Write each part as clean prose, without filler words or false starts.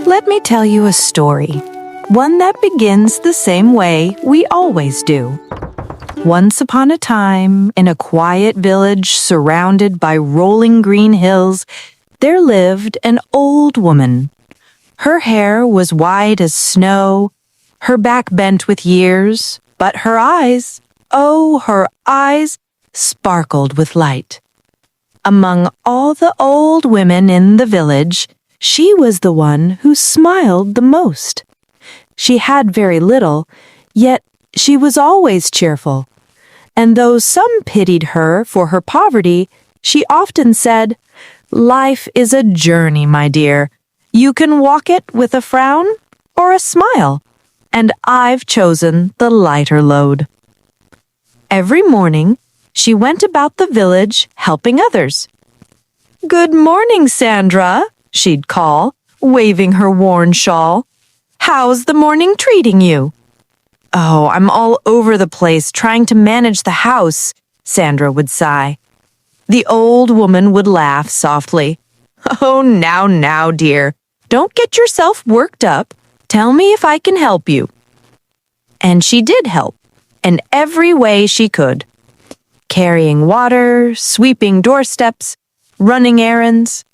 Let me tell you a story, one that begins the same way we always do. Once upon a time, in a quiet village surrounded by rolling green hills, there lived an old woman. Her hair was white as snow, her back bent with years, but her eyes, oh, her eyes, sparkled with light. Among all the old women in the village, she was the one who smiled the most. She had very little, yet she was always cheerful. And though some pitied her for her poverty, she often said, "Life is a journey, my dear. You can walk it with a frown or a smile, and I've chosen the lighter load." Every morning, she went about the village helping others. "Good morning, Sandra," she'd call, waving her worn shawl. "How's the morning treating you?" "Oh, I'm all over the place trying to manage the house," Sandra would sigh. The old woman would laugh softly. "Oh, now, dear. Don't get yourself worked up. Tell me if I can help you." And she did help, in every way she could. Carrying water, sweeping doorsteps, running errands.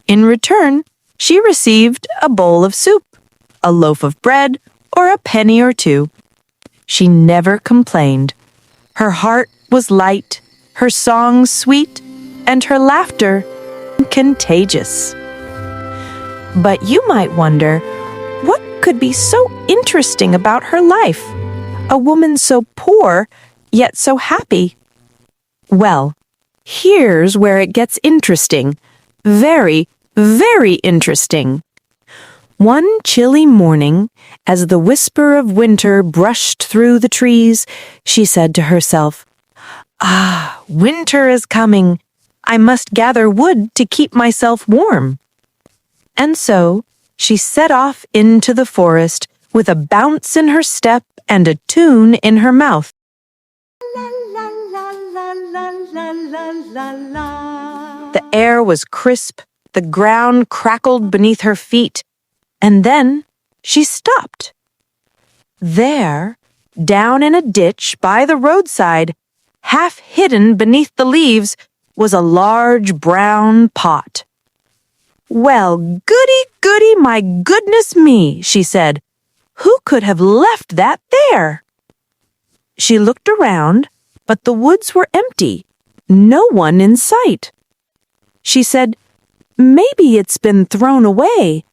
In return, she received a bowl of soup, a loaf of bread, or a penny or two. She never complained. Her heart was light, her song sweet, and her laughter contagious. But you might wonder, what could be so interesting about her life? A woman so poor, yet so happy. Well, here's where it gets interesting. Very, very interesting. One chilly morning, as the whisper of winter brushed through the trees, she said to herself, "Ah, winter is coming. I must gather wood to keep myself warm." And so she set off into the forest with a bounce in her step and a tune in her mouth. The air was crisp, the ground crackled beneath her feet, and then she stopped. There, down in a ditch by the roadside, half hidden beneath the leaves, was a large brown pot. "Well, goody, my goodness me," she said. "Who could have left that there?" She looked around, but the woods were empty, no one in sight. She said, "Maybe it's been thrown away."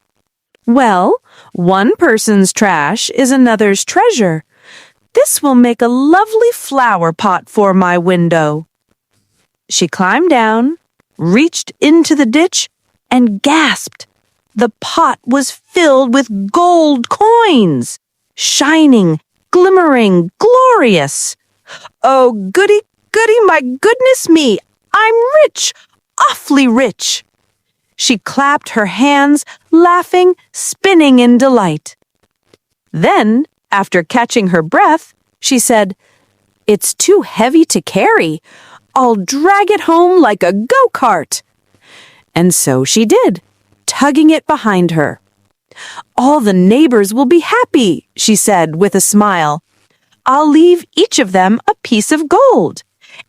"Well, one person's trash is another's treasure. This will make a lovely flower pot for my window." She climbed down, reached into the ditch, and gasped. The pot was filled with gold coins, shining, glimmering, glorious. "Oh, goody, my goodness me, I'm rich, awfully rich." She clapped her hands, laughing, spinning in delight. Then, after catching her breath, she said, "It's too heavy to carry. I'll drag it home like a go-kart." And so she did, tugging it behind her. "All the neighbors will be happy," she said with a smile. "I'll leave each of them a piece of gold.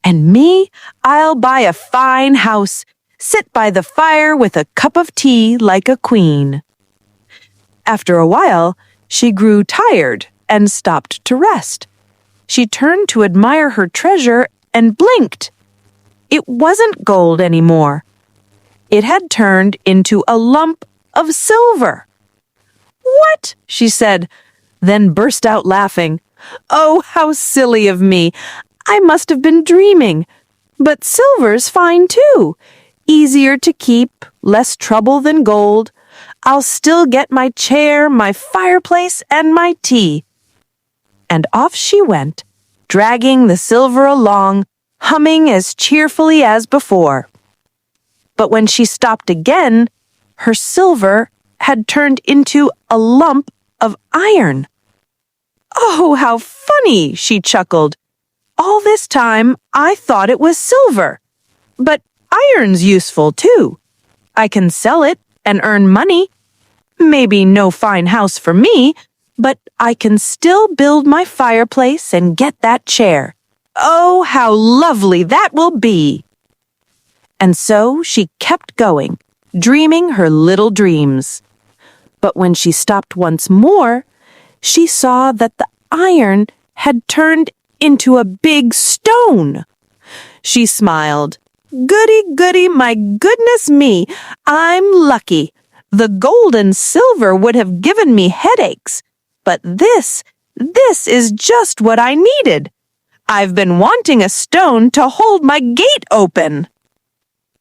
And me, I'll buy a fine house, sit by the fire with a cup of tea like a queen." After a while, she grew tired and stopped to rest. She turned to admire her treasure and blinked. It wasn't gold anymore. It had turned into a lump of silver. "What?" she said, then burst out laughing. "Oh, how silly of me! I must have been dreaming. But silver's fine too. Easier to keep, less trouble than gold. I'll still get my chair, my fireplace, and my tea." And off she went, dragging the silver along, humming as cheerfully as before. But when she stopped again, her silver had turned into a lump of iron. "Oh, how funny!" she chuckled. "All this time I thought it was silver. But iron's useful too. I can sell it and earn money. Maybe no fine house for me, but I can still build my fireplace and get that chair. Oh, how lovely that will be!" And so she kept going, dreaming her little dreams. But when she stopped once more, she saw that the iron had turned into a big stone. She smiled. "Goody, goody, my goodness me, I'm lucky. The gold and silver would have given me headaches, but this is just what I needed. I've been wanting a stone to hold my gate open."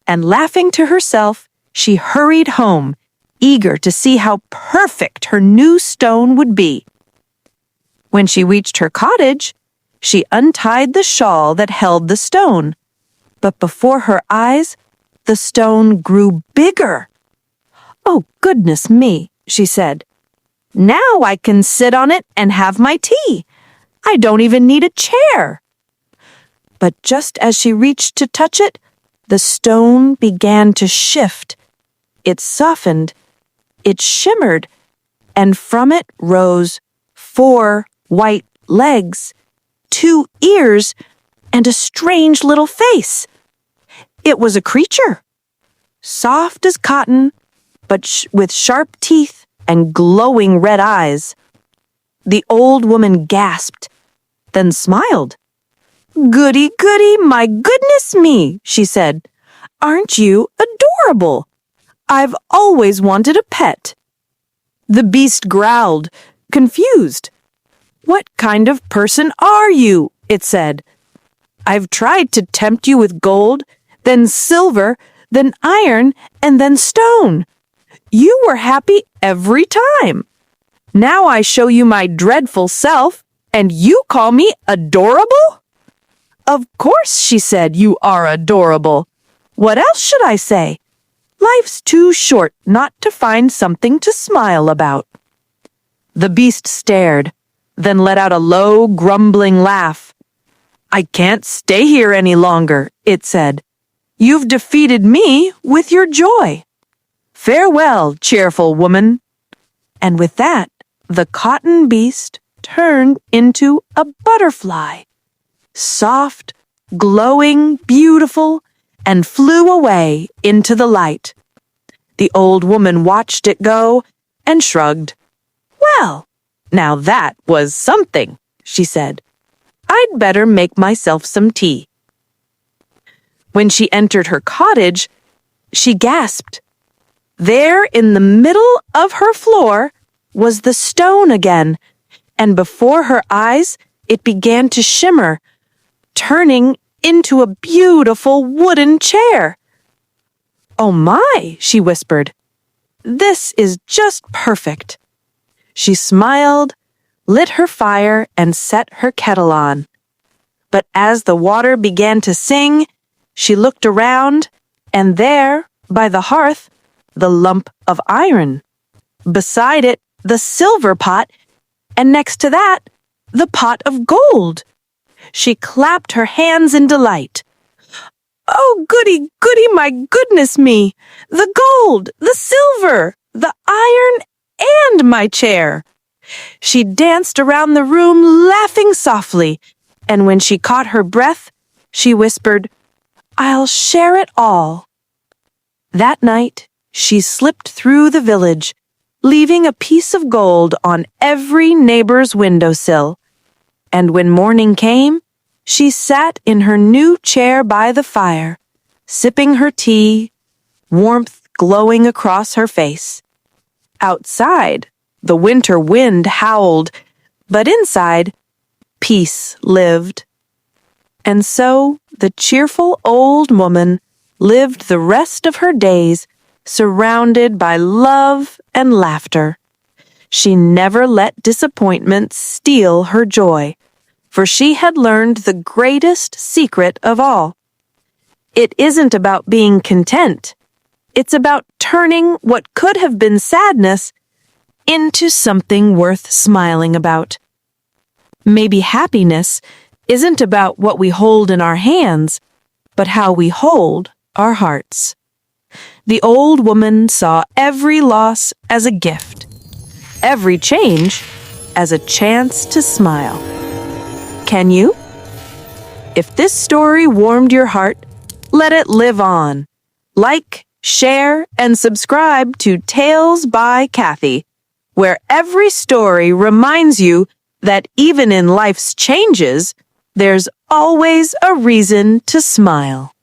And laughing to herself, she hurried home, eager to see how perfect her new stone would be. When she reached her cottage, she untied the shawl that held the stone. But before her eyes, the stone grew bigger. "Oh, goodness me," she said. "Now I can sit on it and have my tea. I don't even need a chair." But just as she reached to touch it, the stone began to shift. It softened, it shimmered, and from it rose 4 white legs, 2 ears, and a strange little face. It was a creature, soft as cotton, but with sharp teeth and glowing red eyes. The old woman gasped, then smiled. "Goody, goody, my goodness me," she said. "Aren't you adorable? I've always wanted a pet." The beast growled, confused. "What kind of person are you?" it said. "I've tried to tempt you with gold, then silver, then iron, and then stone. You were happy every time. Now I show you my dreadful self, and you call me adorable?" "Of course," she said, "you are adorable. What else should I say? Life's too short not to find something to smile about." The beast stared, then let out a low, grumbling laugh. "I can't stay here any longer," it said. "You've defeated me with your joy. Farewell, cheerful woman." And with that, the cotton beast turned into a butterfly, soft, glowing, beautiful, and flew away into the light. The old woman watched it go and shrugged. "Well, now that was something," she said. "I'd better make myself some tea." When she entered her cottage, she gasped. There in the middle of her floor was the stone again, and before her eyes it began to shimmer, turning into a beautiful wooden chair. "Oh my," she whispered. "This is just perfect." She smiled, lit her fire, and set her kettle on. But as the water began to sing, she looked around, and there, by the hearth, the lump of iron. Beside it, the silver pot, and next to that, the pot of gold. She clapped her hands in delight. "Oh, goody, goody, my goodness me! The gold, the silver, the iron, and my chair!" She danced around the room laughing softly, and when she caught her breath, she whispered, "I'll share it all." That night, she slipped through the village, leaving a piece of gold on every neighbor's windowsill. And when morning came, she sat in her new chair by the fire, sipping her tea, warmth glowing across her face. Outside, the winter wind howled, but inside, peace lived. And so the cheerful old woman lived the rest of her days surrounded by love and laughter. She never let disappointment steal her joy, for she had learned the greatest secret of all. It isn't about being content. It's about turning what could have been sadness into something worth smiling about. Maybe happiness isn't about what we hold in our hands, but how we hold our hearts. The old woman saw every loss as a gift, every change as a chance to smile. Can you? If this story warmed your heart, let it live on. Like, share, and subscribe to Tales by Cathie, where every story reminds you that even in life's changes, there's always a reason to smile.